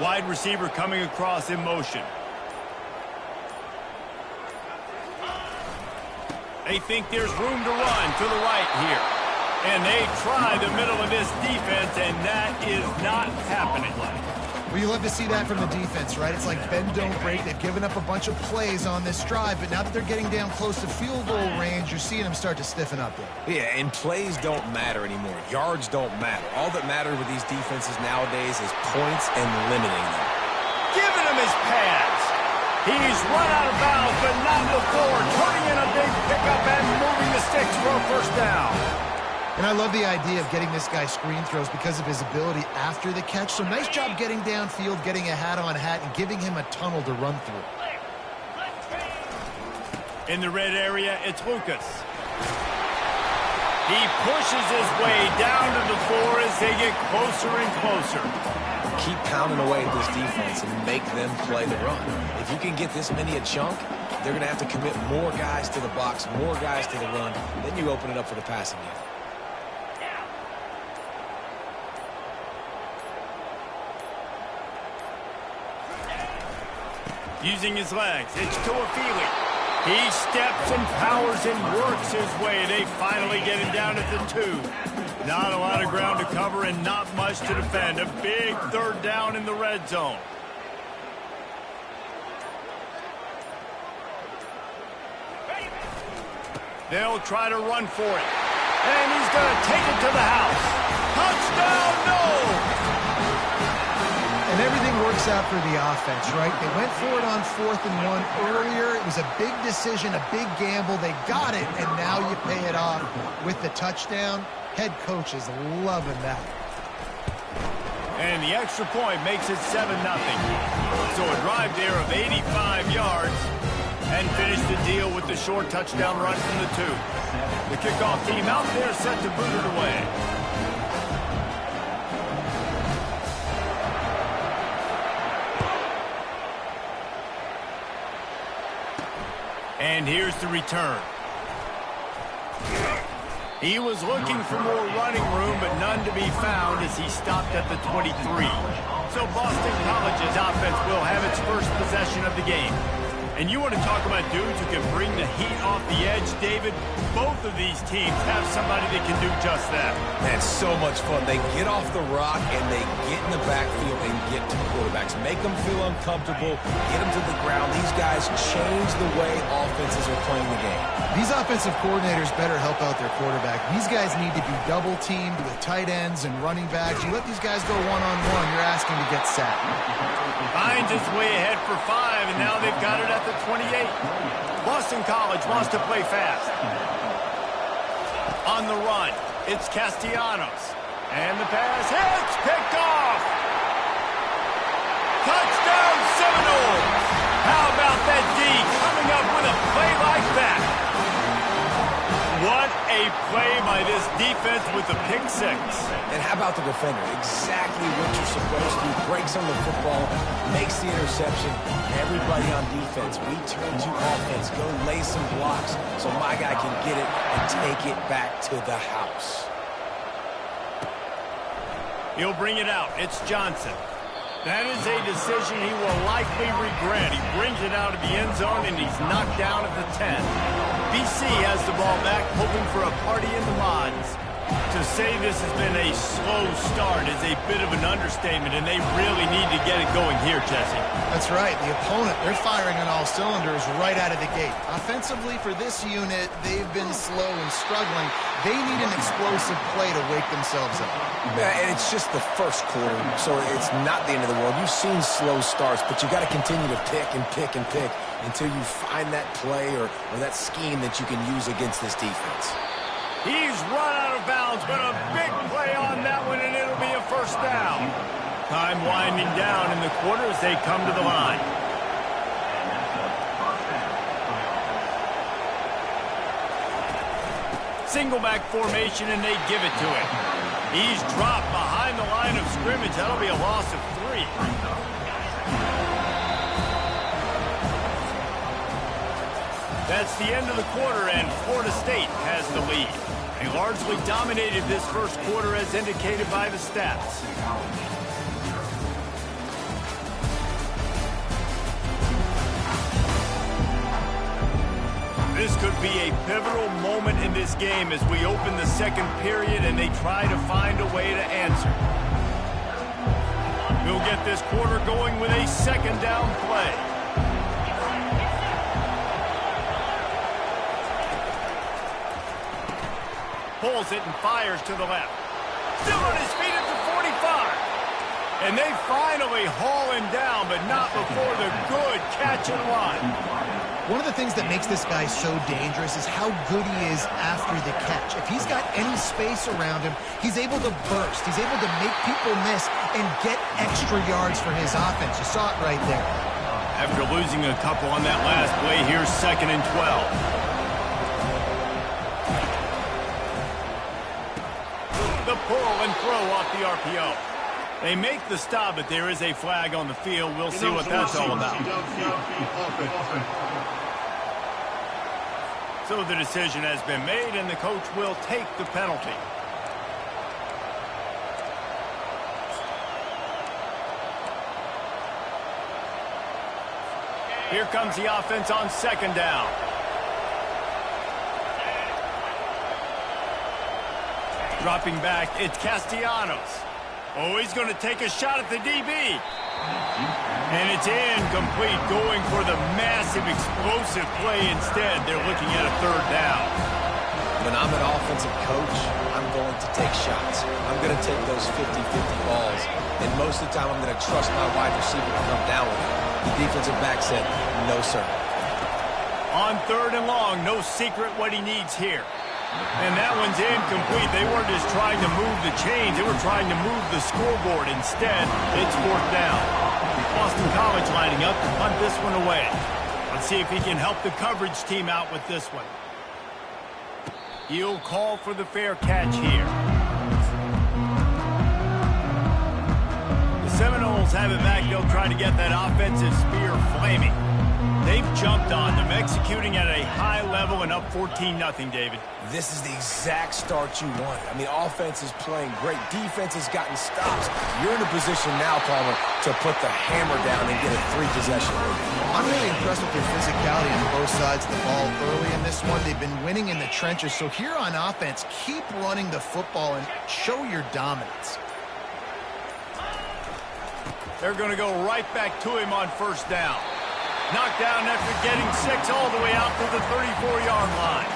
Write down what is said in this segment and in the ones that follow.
Wide receiver coming across in motion. They think there's room to run to the right here. And they try the middle of this defense, and that is not happening. Well, you love to see that from the defense, right? It's like bend, don't break. They've given up a bunch of plays on this drive, but now that they're getting down close to field goal range, you're seeing them start to stiffen up there. Yeah, and plays don't matter anymore. Yards don't matter. All that matters with these defenses nowadays is points and limiting them. Giving him his pads. He's run out of bounds, but not before. Turning in a big pickup and moving the sticks for a first down. And I love the idea of getting this guy screen throws because of his ability after the catch. So nice job getting downfield, getting a hat-on-hat, and giving him a tunnel to run through. In the red area, it's Lucas. He pushes his way down to the floor as they get closer and closer. Keep pounding away at this defense and make them play the run. If you can get this many a chunk, they're going to have to commit more guys to the box, more guys to the run. Then you open it up for the passing game. Using his legs, it's Toafili. He steps and powers and works his way. They finally get him down at the 2. Not a lot of ground to cover and not much to defend. A big third down in the red zone. They'll try to run for it. And he's going to take it to the house. Touchdown, no! And everything works out for the offense, right? They went for it on 4th and 1 earlier. It was a big decision, a big gamble. They got it, and now you pay it off with the touchdown. Head coach is loving that. And the extra point makes it 7-0. So a drive there of 85 yards and finish the deal with the short touchdown run from the 2. The kickoff team out there set to boot it away. And here's the return. He was looking for more running room, but none to be found as he stopped at the 23. So Boston College's offense will have its first possession of the game. And you want to talk about dudes who can bring the heat off the edge, David? Both of these teams have somebody that can do just that. That's so much fun. They get off the rock and they get in the backfield and get to quarterbacks. Make them feel uncomfortable, get them to the ground. These guys change the way offenses are playing the game. These offensive coordinators better help out their quarterback. These guys need to be double-teamed with tight ends and running backs. You let these guys go one-on-one, you're asking to get sacked. Finds his way ahead for 5, and now they've got it at the 28. Boston College wants to play fast. On the run, it's Castellanos. And the pass hits, picked off. Touchdown Seminoles. How about that D coming up with a play like that? What a play by this defense with the pick 6. And how about the defender? Exactly what you're supposed to do. Breaks on the football, makes the interception. Everybody on defense, we turn to offense. Go lay some blocks so my guy can get it and take it back to the house. He'll bring it out. It's Johnson. That is a decision he will likely regret. He brings it out of the end zone, and he's knocked down at the 10. BC has the ball back, hoping for a party in the mods. To say this has been a slow start is a bit of an understatement, and they really need to get it going here, Jesse. That's right. The opponent, they're firing on all cylinders right out of the gate. Offensively, for this unit, they've been slow and struggling. They need an explosive play to wake themselves up. Yeah, and it's just the first quarter, so it's not the end of the world. You've seen slow starts, but you got to continue to pick and pick and pick until you find that play or that scheme that you can use against this defense. He's run out of bounds, but a big play on that one, and it'll be a first down. Time winding down in the quarter as they come to the line. Single back formation, and they give it to him. He's dropped behind the line of scrimmage. That'll be a loss of 3. That's the end of the quarter, and Florida State has the lead. They largely dominated this first quarter as indicated by the stats. could be a pivotal moment in this game as we open the second period and they try to find a way to answer. We'll get this quarter going with a second down play. Pulls it and fires to the left. Still on his feet at the 45. And they finally haul him down, but not before the good catch and run. One of the things that makes this guy so dangerous is how good he is after the catch. If he's got any space around him, he's able to burst. He's able to make people miss and get extra yards for his offense. You saw it right there. After losing a couple on that last play, here's 2nd and 12. The pull and throw off the RPO. They make the stop, but there is a flag on the field. We'll see what that's all about. So the decision has been made, and the coach will take the penalty. Here comes the offense on 2nd down. Dropping back, it's Castellanos. Oh, he's going to take a shot at the DB. And it's incomplete, going for the massive, explosive play instead. They're looking at a 3rd down. When I'm an offensive coach, I'm going to take shots. I'm going to take those 50-50 balls. And most of the time, I'm going to trust my wide receiver to come down with it. The defensive back said, no, sir. On 3rd and long, no secret what he needs here. And that one's incomplete. They weren't just trying to move the chains. They were trying to move the scoreboard. Instead, it's 4th down. Boston College lining up to punt this one away. Let's see if he can help the coverage team out with this one. He'll call for the fair catch here. The Seminoles have it back. They'll try to get that offensive spear flaming. They've jumped on them, executing at a high level and up 14-0, David. This is the exact start you want. I mean, offense is playing great. Defense has gotten stops. You're in a position now, Palmer, to put the hammer down and get a 3-possession lead. I'm really impressed with their physicality on both sides of the ball early in this one. They've been winning in the trenches. So here on offense, keep running the football and show your dominance. They're going to go right back to him on 1st down. Knocked down after getting 6 all the way out to the 34-yard line.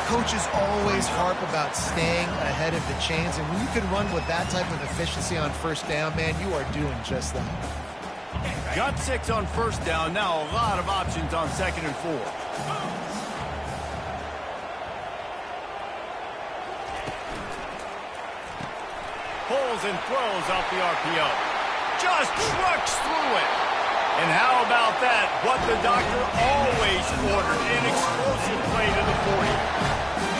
Coaches always harp about staying ahead of the chains, and when you can run with that type of efficiency on 1st down, man, you are doing just that. Got 6 on 1st down. Now a lot of options on 2nd and 4. Pulls and throws off the RPO. Just trucks through it. And how about that? What the doctor always ordered, an explosive play to the 40.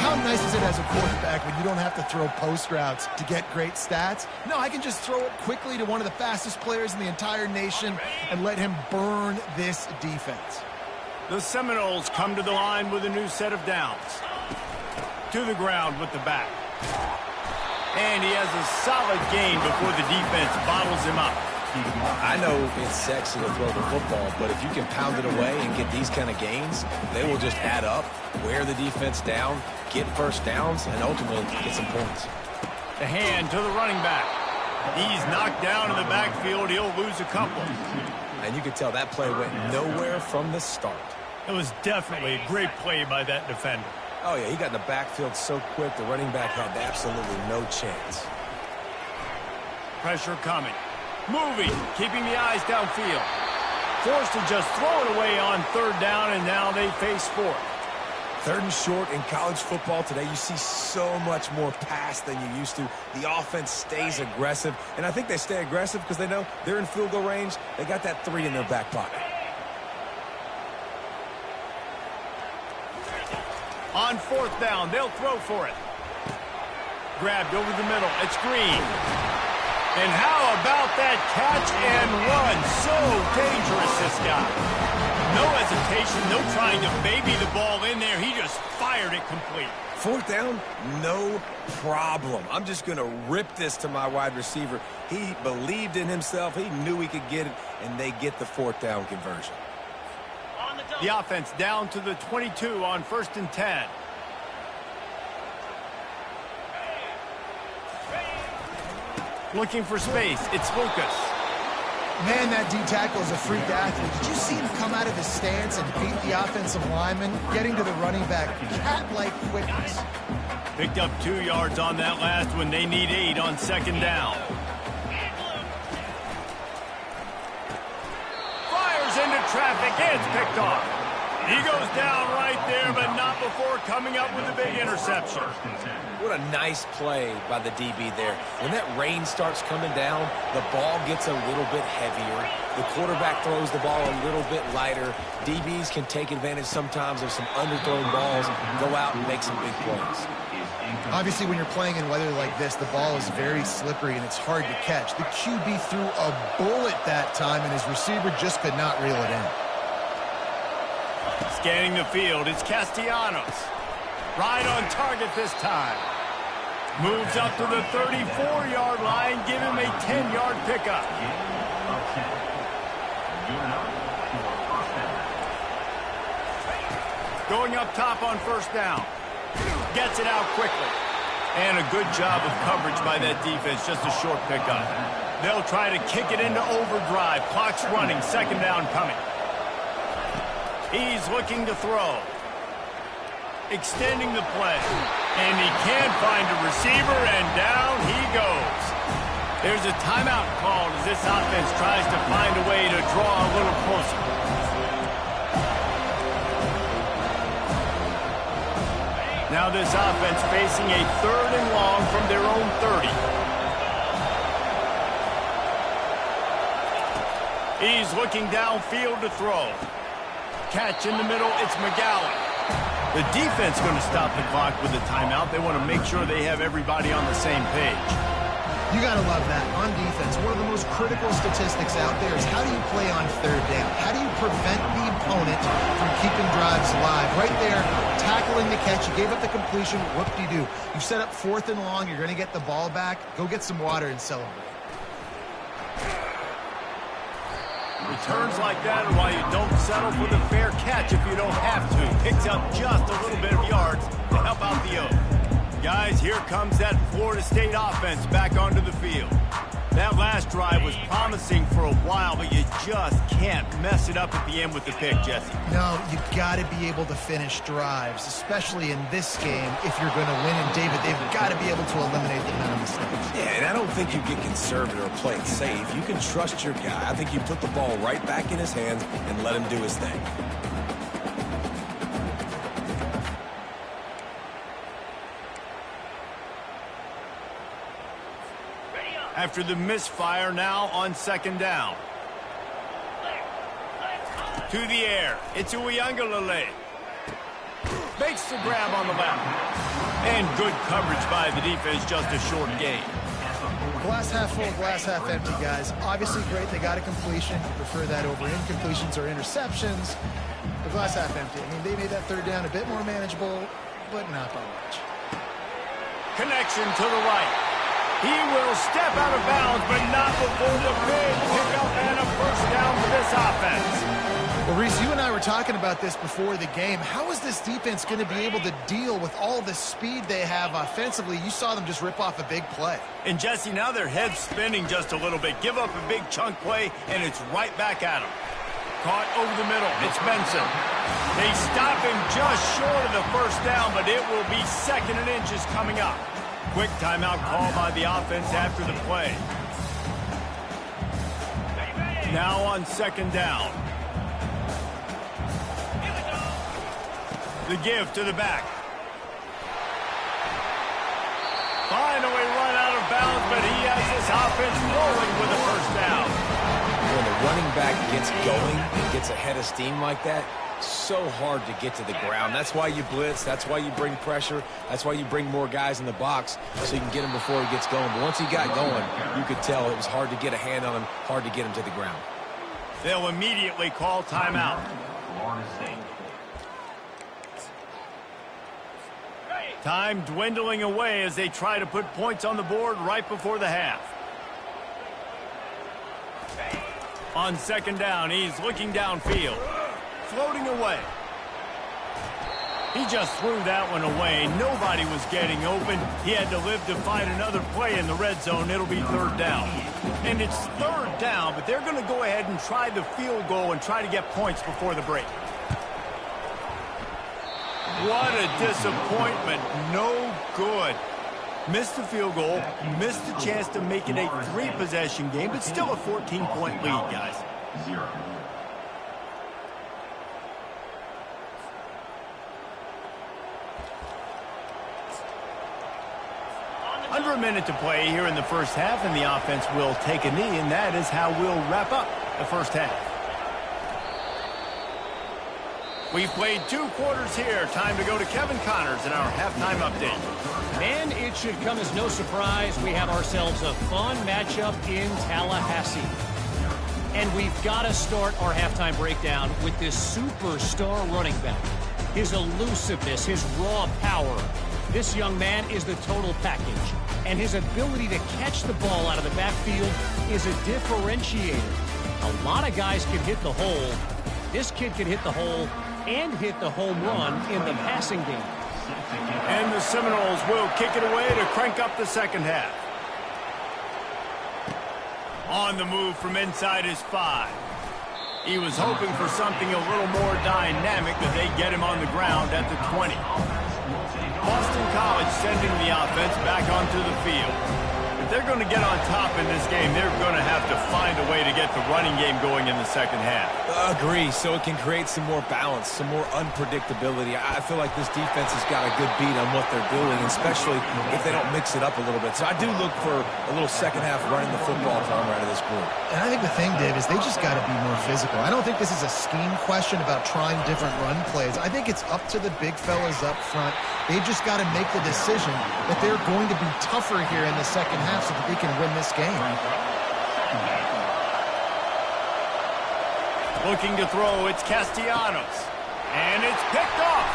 How nice is it as a quarterback when you don't have to throw post routes to get great stats? No, I can just throw it quickly to one of the fastest players in the entire nation and let him burn this defense. The Seminoles come to the line with a new set of downs. To the ground with the back. And he has a solid gain before the defense bottles him up. I know it's sexy to throw the football, but if you can pound it away and get these kind of gains, they will just add up, wear the defense down, get 1st downs, and ultimately get some points. The hand to the running back. He's knocked down in the backfield. He'll lose a couple. And you can tell that play went nowhere from the start. It was definitely a great play by that defender. Oh, yeah, he got in the backfield so quick, the running back had absolutely no chance. Pressure coming. Moving, keeping the eyes downfield. Forced to just throw it away on 3rd down, and now they face 4th. 3rd and short in college football today, you see so much more pass than you used to. The offense stays aggressive, and I think they stay aggressive because they know they're in field goal range. They got that 3 in their back pocket. On 4th down, they'll throw for it. Grabbed over the middle. It's Green. And how about that catch and run? So dangerous, this guy. No hesitation, no trying to baby the ball in there. He just fired it complete. 4th down, no problem. I'm just going to rip this to my wide receiver. He believed in himself. He knew he could get it, and they get the 4th down conversion. The offense down to the 22 on 1st and 10. Looking for space. It's Lucas. Man, that D-tackle is a freak athlete. Did you see him come out of his stance and beat the offensive lineman, getting to the running back? Cat-like quickness. Picked up 2 yards on that last one. They need 8 on 2nd down. Fires into traffic. It's picked off. He goes down right there, but not before coming up with a big interception. What a nice play by the DB there. When that rain starts coming down, the ball gets a little bit heavier. The quarterback throws the ball a little bit lighter. DBs can take advantage sometimes of some underthrown balls, go out and make some big plays. Obviously, when you're playing in weather like this, the ball is very slippery and it's hard to catch. The QB threw a bullet that time, and his receiver just could not reel it in. Scanning the field, it's Castellanos. Right on target this time. Moves up to the 34-yard line, give him a 10-yard pickup. Going up top on 1st down. Gets it out quickly. And a good job of coverage by that defense, just a short pickup. They'll try to kick it into overdrive. Clock's running, 2nd down coming. He's looking to throw. Extending the play. And he can't find a receiver, and down he goes. There's a timeout called as this offense tries to find a way to draw a little closer. Now this offense facing a 3rd and long from their own 30. He's looking downfield to throw. Catch in the middle, it's McGowan. The defense going to stop the clock with a timeout. They want to make sure they have everybody on the same page. You got to love that. On defense, one of the most critical statistics out there is how do you play on 3rd down? How do you prevent the opponent from keeping drives alive? Right there, tackling the catch. You gave up the completion. Whoop-de-doo. You set up 4th and long. You're going to get the ball back. Go get some water and celebrate. Returns like that are why you don't settle for the fair catch if you don't have to. Picks up just a little bit of yards to help out the Oak. Guys, here comes that Florida State offense back onto the field. That last drive was promising for a while, but you just can't mess it up at the end with the pick, Jesse. No, you got to be able to finish drives, especially in this game if you're going to win. And, David, they've got to be able to eliminate the amount of mistakes. Yeah, and I don't think you get conservative or play it safe. You can trust your guy. I think you put the ball right back in his hands and let him do his thing. After the misfire, now on 2nd down. To the air. It's Uiagalelei. Makes the grab on the left. And good coverage by the defense, just a short gain. Glass half full, glass half empty, guys. Obviously great, they got a completion. You prefer that over incompletions or interceptions. The glass half empty. I mean, they made that 3rd down a bit more manageable, but not by much. Connection to the right. He will step out of bounds, but not before the big pickup and a 1st down for this offense. Well, Reese, you and I were talking about this before the game. How is this defense going to be able to deal with all the speed they have offensively? You saw them just rip off a big play. And, Jesse, now their head's spinning just a little bit. Give up a big chunk play, and it's right back at them. Caught over the middle. It's Benson. They stop him just short of the 1st down, but it will be 2nd and inches coming up. Quick timeout call by the offense after the play. Now on 2nd down. The give to the back. Finally run out of bounds, but he has this offense rolling with a 1st down. When the running back gets going and gets ahead of steam like that, so hard to get to the ground. That's why you blitz. That's why you bring pressure. That's why you bring more guys in the box so you can get him before he gets going. But once he got going, you could tell it was hard to get a hand on him, hard to get him to the ground. They'll immediately call timeout. Time dwindling away as they try to put points on the board right before the half. On 2nd down, he's looking downfield. floating away. He just threw that one away. Nobody was getting open. He had to live to find another play in the red zone. It'll be third down. And it's third down, but they're going to go ahead and try the field goal and try to get points before the break. What a disappointment. No good. Missed the field goal, missed the chance to make it a 3-possession game, but still a 14-point lead, guys. Under a minute to play here in the first half, and the offense will take a knee, and that is how we'll wrap up the first half. We've played 2 quarters here. Time to go to Kevin Connors in our halftime update. And it should come as no surprise we have ourselves a fun matchup in Tallahassee. And we've got to start our halftime breakdown with this superstar running back. His elusiveness, his raw power. This young man is the total package. And his ability to catch the ball out of the backfield is a differentiator. A lot of guys can hit the hole. This kid can hit the hole and hit the home run in the passing game. And the Seminoles will kick it away to crank up the second half. On the move from inside his 5. He was hoping for something a little more dynamic, but they get him on the ground at the 20. Boston College sending the offense back onto the field. If they're going to get on top in this game, they're going to have to find a way to get the running game going in the second half. Agree, so it can create some more balance, some more unpredictability. I feel like this defense has got a good beat on what they're doing, especially if they don't mix it up a little bit. So I do look for a little second half running the football from right of this group. And I think the thing, Dave, is they just got to be more physical. I don't think this is a scheme question about trying different run plays. I think it's up to the big fellas up front. They just got to make the decision that they're going to be tougher here in the second half so that they can win this game. Looking to throw, it's Castellanos. And it's picked off.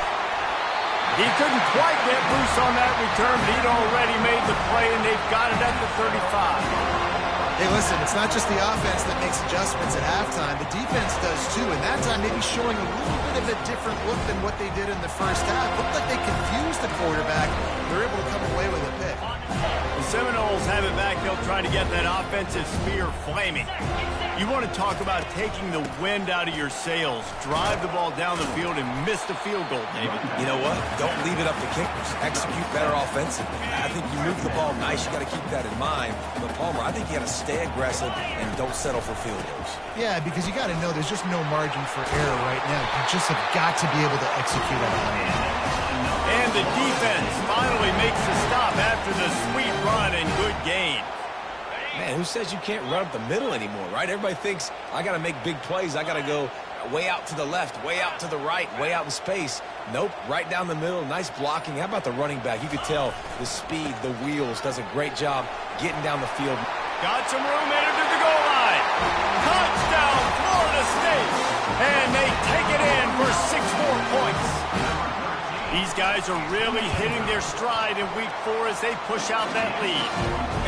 He couldn't quite get loose on that return, but he'd already made the play, and they've got it at the 35. Hey, listen, it's not just the offense that makes adjustments at halftime. The defense does, too, and that time maybe showing a little bit of a different look than what they did in the first half. Looked like they confused the quarterback. They're able to come away with a pick. The Seminoles have it back. They'll try to get that offensive spear flaming. You want to talk about taking the wind out of your sails. Drive the ball down the field and miss the field goal, David. You know what? Don't leave it up to kickers. Execute better offensively. I think you move the ball nice. You got to keep that in mind. But, Palmer, I think you got to stay aggressive and don't settle for field goals. Yeah, because you got to know there's just no margin for error right now. You just have got to be able to execute on it. And the defense finally makes the stop after the sweet run and good gain. Man, who says you can't run up the middle anymore, right? Everybody thinks I got to make big plays. I got to go way out to the left, way out to the right, way out in space. Nope, right down the middle. Nice blocking. How about the running back? You could tell the speed, the wheels, does a great job getting down the field. Got some room headed to the goal line. Touchdown, Florida State. And they take it in for 6 more points. These guys are really hitting their stride in week 4 as they push out that lead.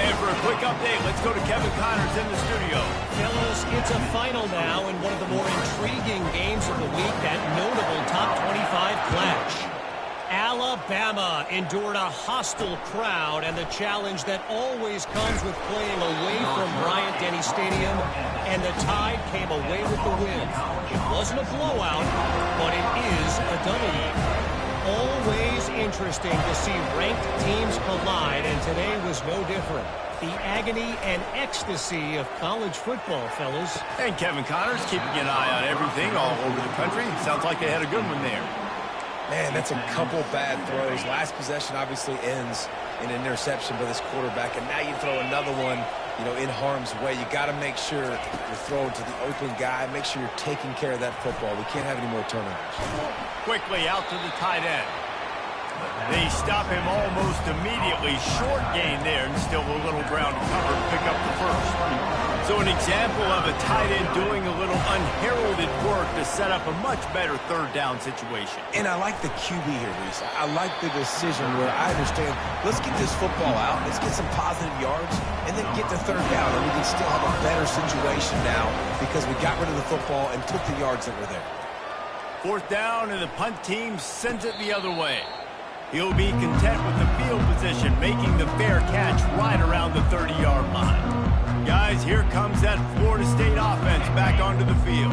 And for a quick update, let's go to Kevin Connors in the studio. Fellas, it's a final now in one of the more intriguing games of the week, that notable top 25 clash. Alabama endured a hostile crowd and the challenge that always comes with playing away from Bryant-Denny Stadium, and the Tide came away with the win. It wasn't a blowout, but it is a W. Always interesting to see ranked teams collide, and today was no different. The agony and ecstasy of college football, fellas. And Kevin Connors keeping an eye on everything all over the country. Sounds like they had a good one there. Man, that's a couple bad throws. Last possession obviously ends in an interception by this quarterback, and now you throw another one, in harm's way. You got to make sure you're throwing to the open guy. Make sure you're taking care of that football. We can't have any more turnovers. Quickly out to the tight end. They stop him almost immediately. Short gain there, and still a little ground to cover to pick up the first. So an example of a tight end doing a little unheralded work to set up a much better third down situation. And I like the QB here, Reese. I like the decision where I understand, let's get this football out, let's get some positive yards, and then get to third down, and we can still have a better situation now because we got rid of the football and took the yards that were there. Fourth down, and the punt team sends it the other way. He'll be content with the field position, making the fair catch right around the 30-yard line. Guys, here comes that Florida State offense back onto the field.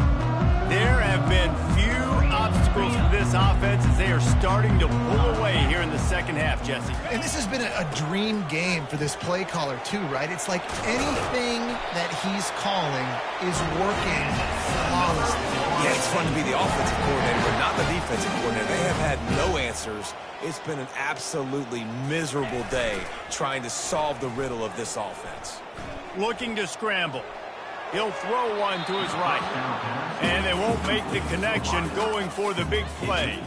There have been few obstacles for this offense as they are starting to pull away here in the second half, Jesse. And this has been a dream game for this play caller, too, right? It's like anything that he's calling is working flawlessly. Yeah, it's fun to be the offensive coordinator, but not the defensive coordinator. They have had no answers. It's been an absolutely miserable day trying to solve the riddle of this offense. Looking to scramble. He'll throw one to his right. And they won't make the connection going for the big play.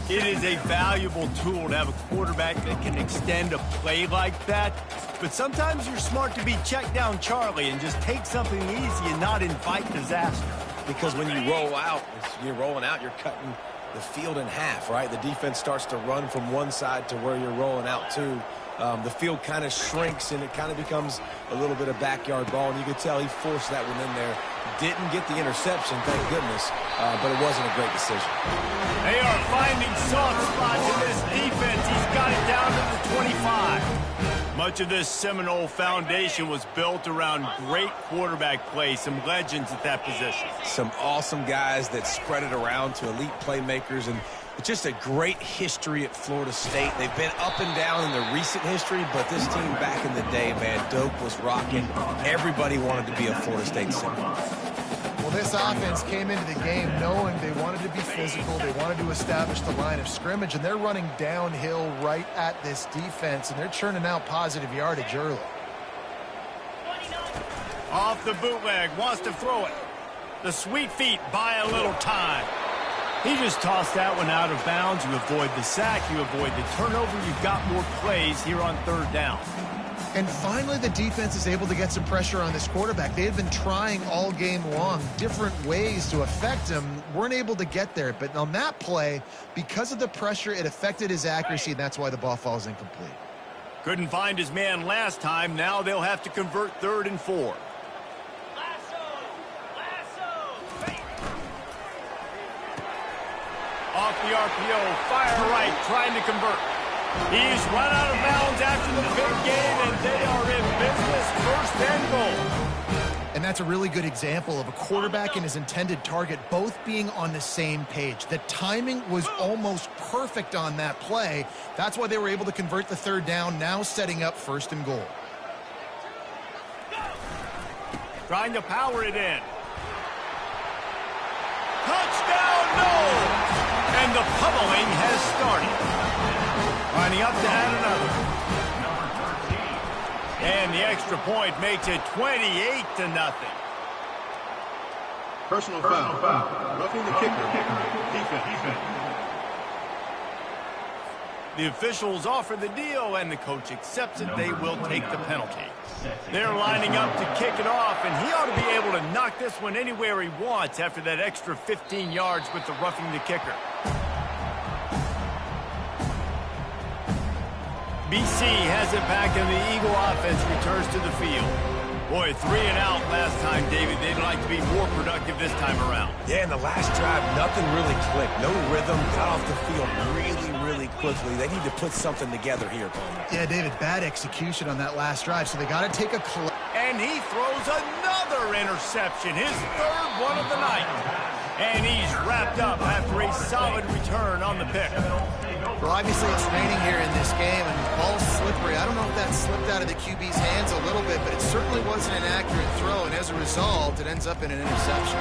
It is a valuable tool to have a quarterback that can extend a play like that. But sometimes you're smart to be check down Charlie and just take something easy and not invite disaster. Because when you roll out, you're rolling out, you're cutting the field in half, right? The defense starts to run from one side to where you're rolling out to. The field kind of shrinks, and it kind of becomes a little bit of backyard ball, and you could tell he forced that one in there. Didn't get the interception, thank goodness, but it wasn't a great decision. They are finding soft spots in this defense. He's got it down to the 25. Much of this Seminole foundation was built around great quarterback play, some legends at that position. Some awesome guys that spread it around to elite playmakers, and it's just a great history at Florida State. They've been up and down in the recent history, but this team back in the day, man, Doak was rocking. Everybody wanted to be a Florida State Seminole. Well, this offense came into the game knowing they wanted to be physical. They wanted to establish the line of scrimmage, and they're running downhill right at this defense, and they're churning out positive yardage early. Off the bootleg, wants to throw it. The sweet feet buy a little time. He just tossed that one out of bounds. You avoid the sack, you avoid the turnover. You've got more plays here on third down. And finally, the defense is able to get some pressure on this quarterback. They had been trying all game long different ways to affect him. Weren't able to get there. But on that play, because of the pressure, it affected his accuracy, and that's why the ball falls incomplete. Couldn't find his man last time. Now they'll have to convert 3rd and 4. Off the RPO, fire right, trying to convert. He's run out of bounds after the big game, and they are in business, 1st and goal. And that's a really good example of a quarterback and his intended target both being on the same page. The timing was almost perfect on that play. That's why they were able to convert the 3rd down, now setting up 1st and goal. Trying to power it in. Touchdown, no! And the pummeling has started. Lining up to add another. And the extra point makes it 28-0. Personal foul. Roughing the kicker. Defense. The officials offer the deal, and the coach accepts it. They will take the penalty. They're lining up to kick it off, and he ought to be able to knock this one anywhere he wants after that extra 15 yards with the roughing the kicker. BC has it back, and the Eagle offense returns to the field. Boy, 3 and out last time, David. They'd like to be more productive this time around. Yeah, in the last drive, nothing really clicked. No rhythm, got off the field really quickly. They need to put something together here, Bowman. Yeah, David, bad execution on that last drive, so they got to take a collect. And he throws another interception, his 3rd one of the night. And he's wrapped up after a solid return on the pick. Well, obviously it's raining here in this game, and the ball's slippery. I don't know if that slipped out of the QB's hands a little bit, but it certainly wasn't an accurate throw, and as a result, it ends up in an interception.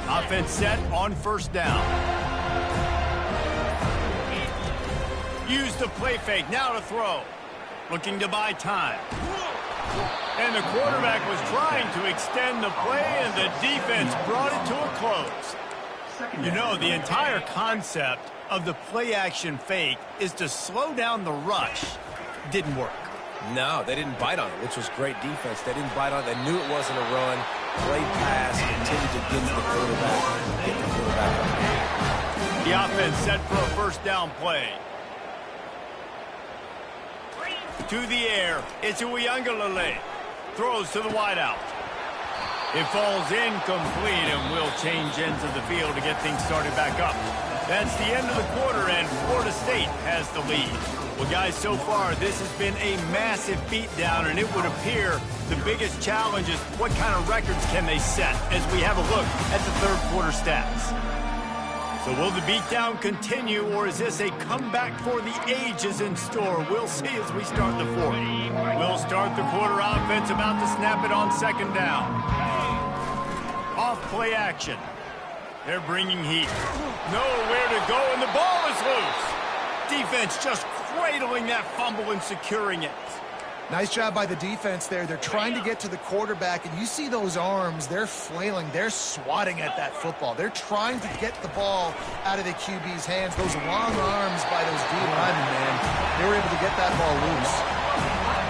Offense set on 1st down. Use the play fake, now to throw. Looking to buy time. And the quarterback was trying to extend the play, and the defense brought it to a close. You know, the entire concept of the play-action fake is to slow down the rush. Didn't work. No, they didn't bite on it, which was great defense. They didn't bite on it. They knew it wasn't a run. Played pass, continued to get to the quarterback, get the quarterback up. The offense set for a 1st down play. To the air, it's Uiagalelei. throws to the wideout. It falls incomplete, and we'll change ends of the field to get things started back up. That's the end of the quarter, and Florida State has the lead. Well, guys, so far, this has been a massive beatdown, and it would appear the biggest challenge is what kind of records can they set as we have a look at the third quarter stats. So will the beatdown continue, or is this a comeback for the ages in store? We'll see as we start the fourth. We'll start the quarter offense, about to snap it on second down. Off play action. They're bringing heat. Nowhere to go, and the ball is loose. Defense just cradling that fumble and securing it. Nice job by the defense there. They're trying to get to the quarterback, and you see those arms. They're flailing. They're swatting at that football. They're trying to get the ball out of the QB's hands. Those long arms by those D linemen, man, they were able to get that ball loose.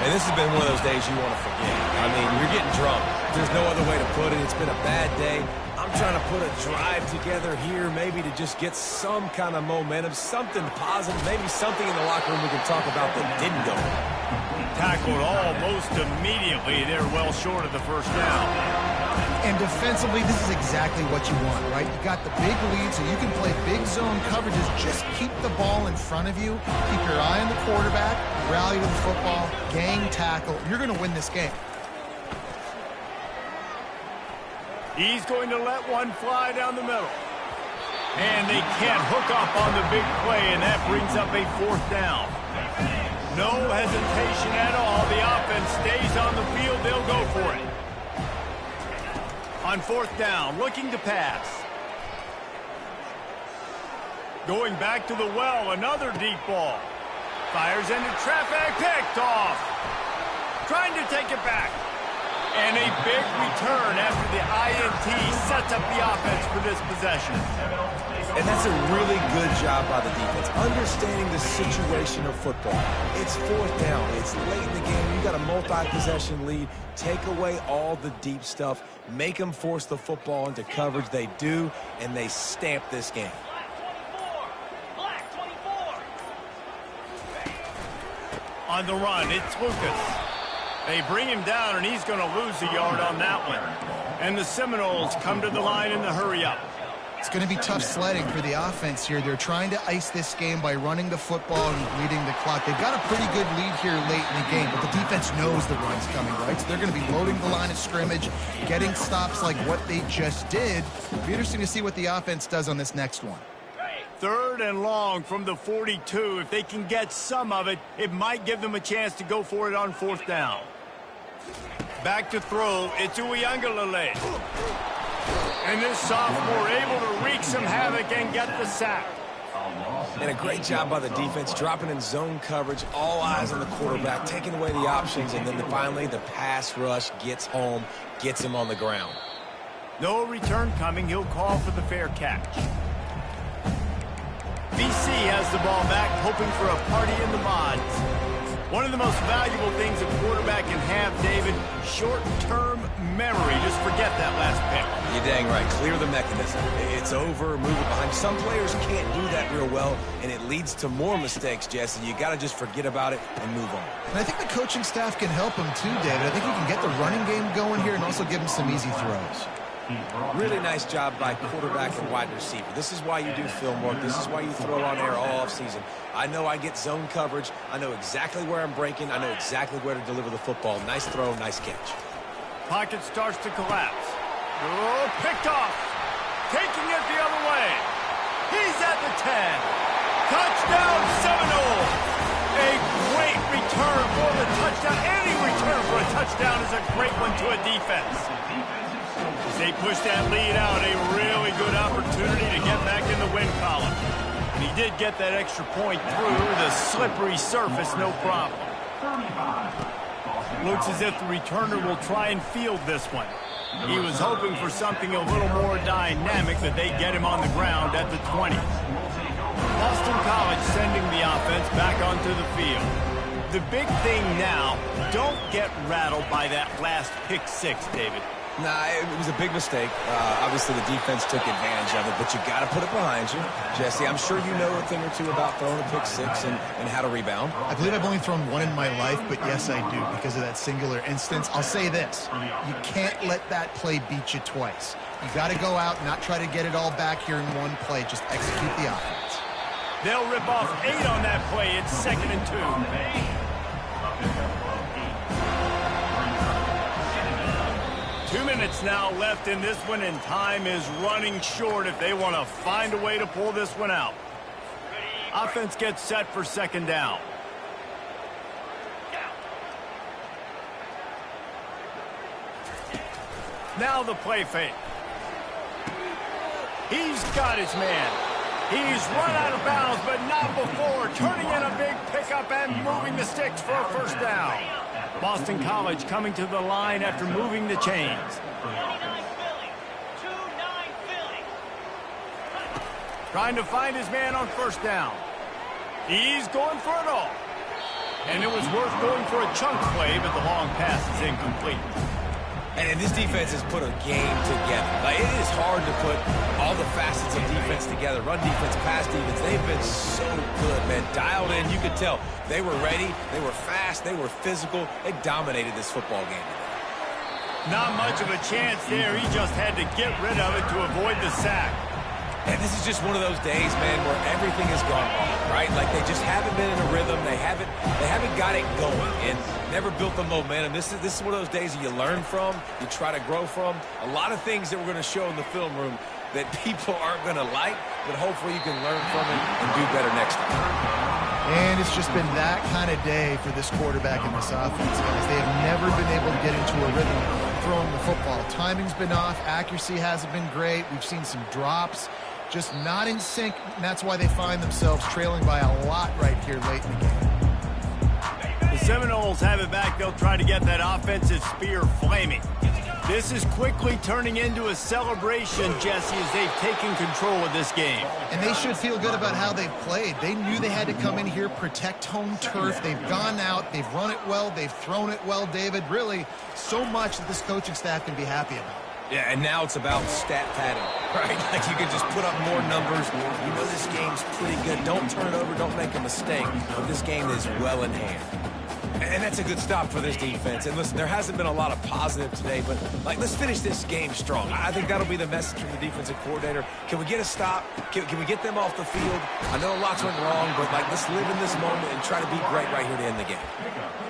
And this has been one of those days you want to forget. I mean, you're getting drunk. There's no other way to put it. It's been a bad day. I'm trying to put a drive together here, maybe to just get some kind of momentum, something positive, maybe something in the locker room we can talk about that didn't go. Tackled almost immediately. They're well short of the first down. And defensively, this is exactly what you want, right? You got the big lead, so you can play big zone coverages. Just keep the ball in front of you. Keep your eye on the quarterback, rally to the football, gang tackle. You're going to win this game. He's going to let one fly down the middle. And they can't hook up on the big play, and that brings up a fourth down. No hesitation at all. The offense stays on the field. They'll go for it. On fourth down, looking to pass. Going back to the well, another deep ball. Fires into traffic, picked off. Trying to take it back. And a big return after the INT sets up the offense for this possession. And that's a really good job by the defense, understanding the situation of football. It's fourth down. It's late in the game. You got a multi-possession lead. Take away all the deep stuff. Make them force the football into coverage. They do, and they stamp this game. On the run, it's Lucas. They bring him down, and he's going to lose a yard on that one. And the Seminoles come to the line in the hurry-up. It's going to be tough sledding for the offense here. They're trying to ice this game by running the football and bleeding the clock. They've got a pretty good lead here late in the game, but the defense knows the run's coming, right? So they're going to be loading the line of scrimmage, getting stops like what they just did. It'll be interesting to see what the offense does on this next one. Third and long from the 42. If they can get some of it, it might give them a chance to go for it on fourth down. Back to throw, it's Uiagalelei. And this sophomore able to wreak some havoc and get the sack. And a great job by the defense, dropping in zone coverage, all eyes on the quarterback, taking away the options, and then finally the pass rush gets home, gets him on the ground. No return coming. He'll call for the fair catch. BC has the ball back, hoping for a party in the mods. One of the most valuable things a quarterback can have, David, short-term memory. Just forget that last pick. You're dang right. Clear the mechanism. It's over, move it behind. Some players can't do that real well, and it leads to more mistakes, Jesse. You got to just forget about it and move on. And I think the coaching staff can help him too, David. I think he can get the running game going here and also give him some easy throws. Really nice job by quarterback and wide receiver. This is why you do film work. This is why you throw on air all offseason. I know I get zone coverage. I know exactly where I'm breaking. I know exactly where to deliver the football. Nice throw, nice catch. Pocket starts to collapse. Oh, picked off. Taking it the other way. He's at the 10. Touchdown, Seminoles. A great return for the touchdown. Any return for a touchdown is a great one to a defense. As they push that lead out, a really good opportunity to get back in the win column. And he did get that extra point through the slippery surface, no problem. Looks as if the returner will try and field this one. He was hoping for something a little more dynamic, but they get him on the ground at the 20. Boston College sending the offense back onto the field. The big thing now, don't get rattled by that last pick six, David. Nah, it was a big mistake. Obviously, the defense took advantage of it, but you got to put it behind you. Jesse, I'm sure you know a thing or two about throwing a pick six and how to rebound. I believe I've only thrown one in my life, but yes, I do because of that singular instance. I'll say this. You can't let that play beat you twice. You got to go out and not try to get it all back here in one play. Just execute the offense. They'll rip off 8 on that play. It's 2nd and 2. 2 minutes now left in this one, and time is running short if they want to find a way to pull this one out. Offense gets set for 2nd down. Now the play fake. He's got his man. He's run out of bounds, but not before. Turning in a big pickup and moving the sticks for a 1st down. Boston College coming to the line after moving the chains. Trying to find his man on 1st down. He's going for it all. And it was worth going for a chunk play, but the long pass is incomplete. And this defense has put a game together. Like, it is hard to put all the facets of defense together. Run defense, pass defense. They've been so good, man. Dialed in. You could tell they were ready. They were fast. They were physical. They dominated this football game today. Not much of a chance there. He just had to get rid of it to avoid the sack. And this is just one of those days, man, where everything has gone wrong, right? Like, they just haven't been in a rhythm. They haven't got it going and never built the momentum. This is one of those days that you learn from, you try to grow from. A lot of things that we're going to show in the film room that people aren't going to like, but hopefully you can learn from it and do better next time. And it's just been that kind of day for this quarterback and this offense, guys. They have never been able to get into a rhythm throwing the football. Timing's been off. Accuracy hasn't been great. We've seen some drops. Just not in sync, and that's why they find themselves trailing by a lot right here late in the game. The Seminoles have it back. They'll try to get that offensive spear flaming. This is quickly turning into a celebration, Jesse, as they've taken control of this game. And they should feel good about how they've played. They knew they had to come in here, protect home turf. They've gone out, they've run it well, they've thrown it well, David. Really, so much that this coaching staff can be happy about. Yeah, and now it's about stat padding, right? Like, you can just put up more numbers. You know this game's pretty good. Don't turn it over. Don't make a mistake. But this game is well in hand. And that's a good stop for this defense. And listen, there hasn't been a lot of positive today, but, like, let's finish this game strong. I think that'll be the message from the defensive coordinator. Can we get a stop? Can we get them off the field? I know lots went wrong, but, like, let's live in this moment and try to be great right here to end the game.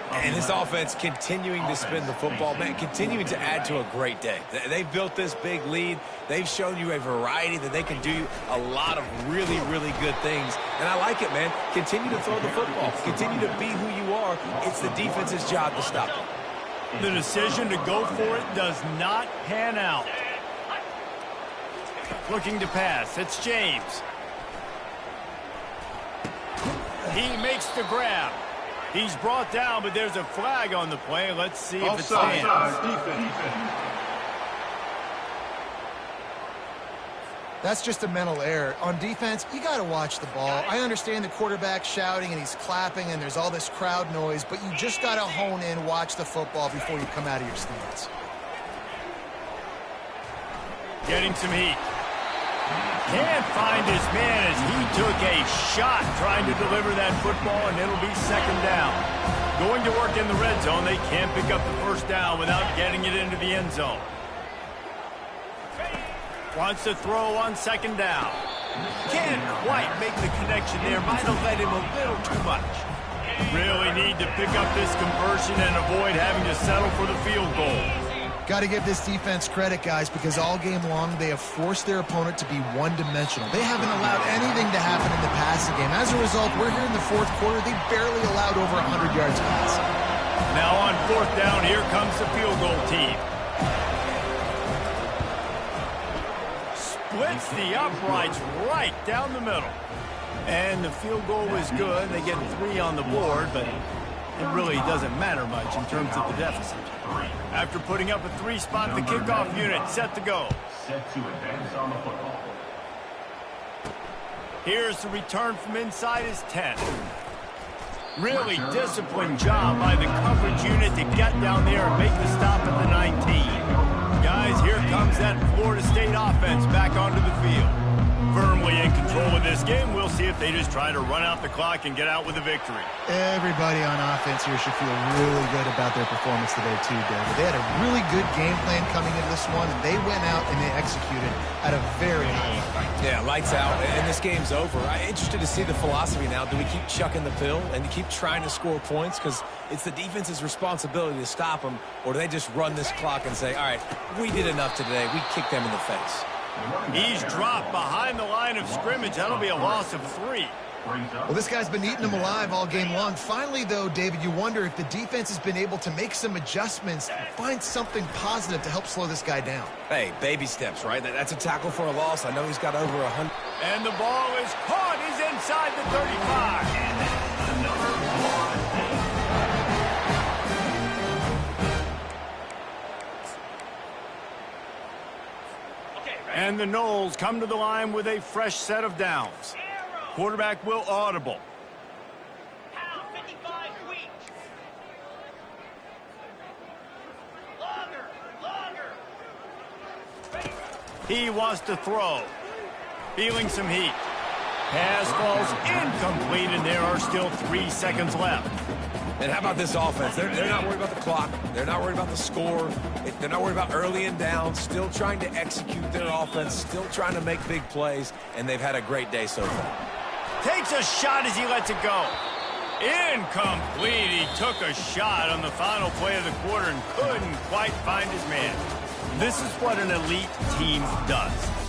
And this offense continuing to spin the football, man, continuing to add to a great day. They've built this big lead. They've shown you a variety that they can do a lot of really, really good things. And I like it, man. Continue to throw the football. Continue to be who you are. It's the defense's job to stop it. The decision to go for it does not pan out. Looking to pass. It's James. He makes the grab. He's brought down, but there's a flag on the play. Let's see if it stands. That's just a mental error. On defense, you got to watch the ball. I understand the quarterback shouting and he's clapping and there's all this crowd noise, but you just got to hone in, watch the football before you come out of your stance. Getting some heat. Can't find his man as he took a shot trying to deliver that football, and it'll be 2nd down. Going to work in the red zone. They can't pick up the 1st down without getting it into the end zone. Wants to throw on 2nd down. Can't quite make the connection there. Might have led him a little too much. Really need to pick up this conversion and avoid having to settle for the field goal. Got to give this defense credit, guys, because all game long they have forced their opponent to be one-dimensional. They haven't allowed anything to happen in the passing game. As a result, we're here in the 4th quarter. They barely allowed over 100 yards passing. Now on 4th down, here comes the field goal team. Splits the uprights right down the middle. And the field goal was good. They get 3 on the board, but it really doesn't matter much in terms of the deficit. After putting up a 3-spot, the kickoff unit set to go. Set to advance on the football. Here's the return from inside his 10. Really disciplined job by the coverage unit to get down there and make the stop at the 19. Guys, guys, here comes that Florida State offense back onto the field. Firmly in control of this game. We'll see if they just try to run out the clock and get out with a victory. Everybody on offense here should feel really good about their performance today too, David. They had a really good game plan coming into this one, and they went out and they executed at a very high level. Yeah, lights out, and this game's over. I'm interested to see the philosophy now. Do we keep chucking the pill and keep trying to score points? Because it's the defense's responsibility to stop them, or do they just run this clock and say, all right, we did enough today. We kicked them in the face. He's dropped behind the line of scrimmage. That'll be a loss of 3. Well, this guy's been eating them alive all game long. Finally, though, David, you wonder if the defense has been able to make some adjustments, find something positive to help slow this guy down. Hey, baby steps, right? That's a tackle for a loss. I know he's got over 100. And the ball is caught. He's inside the 35. And the Noles come to the line with a fresh set of downs. Quarterback will audible. He wants to throw. Feeling some heat. Pass falls incomplete, and there are still 3 seconds left. And how about this offense? They're not worried about the clock. They're not worried about the score. They're not worried about early and down. Still trying to execute their offense. Still trying to make big plays. And they've had a great day so far. Takes a shot as he lets it go. Incomplete. He took a shot on the final play of the quarter and couldn't quite find his man. This is what an elite team does.